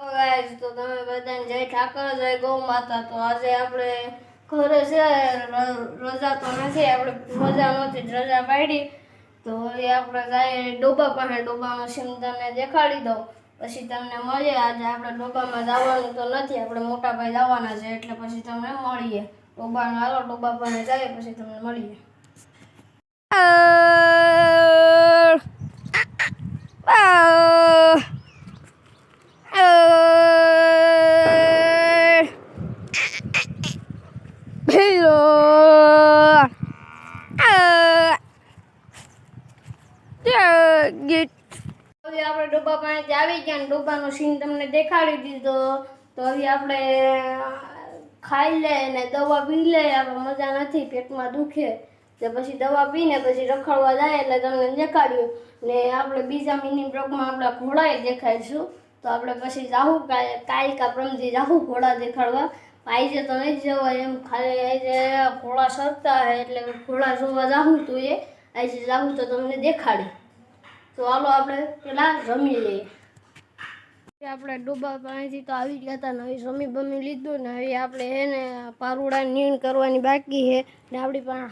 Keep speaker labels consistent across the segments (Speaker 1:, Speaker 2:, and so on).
Speaker 1: Guys તો તમે બધાને જય ઠાકર જય ગૌ માતા. તો આજે આપણે ઘરે છે રજા તો નથી, આપણે મજા નહોતી રજા પાડી તો હવે આપણે જાય ડોબા પાસે. ડોબામાં સીમ તમને દેખાડી દઉં પછી તમને મળીએ. આજે આપણે ડોબામાં જવાનું તો નથી, આપણે મોટા ભાઈ જવાના છે એટલે પછી તમને મળીએ ડોબામાં. હાલો ડોબા પાસે જાય પછી તમને મળીએ. હવે આપણે ડોબા પાસેથી આવી ગયા ને ડોબાનો સીન તમને દેખાડી દીધો. તો હવે આપણે ખાઈ લે ને દવા પી લે. આપણે મજા નથી, પેટમાં દુખે તો પછી દવા પીને પછી રખડવા જાય એટલે તમને દેખાડ્યું ને. આપણે બીજા મિની બ્લોગમાં આપણે ઘોડાએ દેખાડીશું. તો આપણે પછી જાહું કાલ કા પ્રમથી જાહું ઘોડા દેખાડવા. આજે તો નહીં જવાય એમ, ખાલી આજે ઘોડા સરતા હે એટલે ઘોડા જોવા જાહું. તો એ આજે જાહું તો તમને દેખાડી. તો હાલો આપણે પેલા રમી લઈએ. આપણે ડોબા પાસેથી તો આવી ગયા હતા ને હવે રમી બમી લીધું ને હવે આપણે હે ને પારુડા નીણ કરવાની બાકી છે ને. આપણી પાસે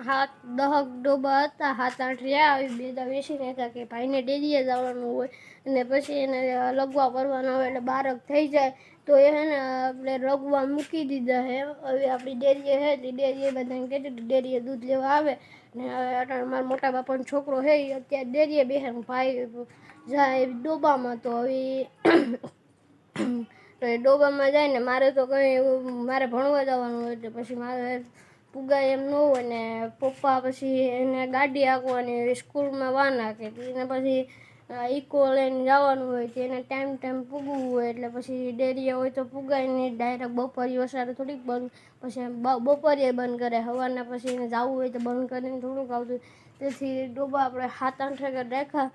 Speaker 1: 7-10 ડોબા હતા, 7-8 રહ્યા. આવી બેદા વેચીને હતા કે ભાઈને ડેરીએ જવાનું હોય અને પછી એને લગવા કરવાના હોય એટલે 12 થઈ જાય. તો એ હે ને આપણે રગવા મૂકી દીધા હે. હવે આપણી ડેરીએ છે તે ડેરીએ બધાને કહેતી ડેરીએ દૂધ લેવા આવે ને. હવે મારા મોટા બાપાનો છોકરો છે એ અત્યારે ડેરીએ બેસે, ભાઈ જાય ડોબામાં. તો હવે તો એ ડોબામાં જાય ને મારે તો કંઈ એવું મારે ભણવા જવાનું હોય એટલે પછી મારે પુગાય એમ ન હોય ને. પપ્પા પછી એને ગાડી હાંકવાની સ્કૂલમાં વાન હાંકે એને પછી ઇકો લઈને જવાનું હોય કે એને ટાઈમ પૂગવું હોય એટલે પછી ડેરીએ હોય તો પુગાય નહીં. ડાયરેક્ટ બપોરી વસારે થોડીક બંધ, પછી બપોરે બંધ કરે. સવારના પછી એને જવું હોય તો બંધ કરીને થોડુંક આવતું. તેથી ડોબા આપણે 7-8 વાગે રાખ્યા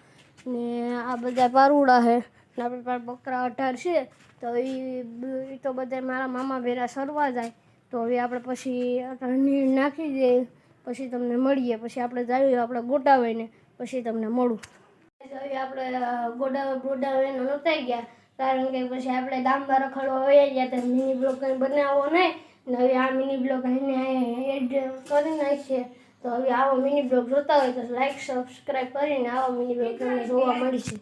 Speaker 1: ને. આ બધા પારુડા છે ને આપણી પાસે બકરા 18 છે. તો એ તો બધા મારા મામા ભેરા સરવા જાય. તો હવે આપણે પછી નીણ નાખી દઈએ પછી તમને મળીએ. પછી આપણે જઈએ આપણે ગોડાવાઈને પછી તમને મળું. હવે આપણે ગોડાવાઈને નહોતા ગયા કારણ કે પછી આપણે ગામમાં રખડવા વયા ગયા તો મિની બ્લોગ કંઈ બનાવવો નહીં ને. હવે આ મિની બ્લોગ એને એડ કરી નાખીએ. તો હવે આવો મિની બ્લોગ જોતા હોય તો લાઈક સબસ્ક્રાઈબ કરીને આવા મિની બ્લોગ તમને જોવા મળશે.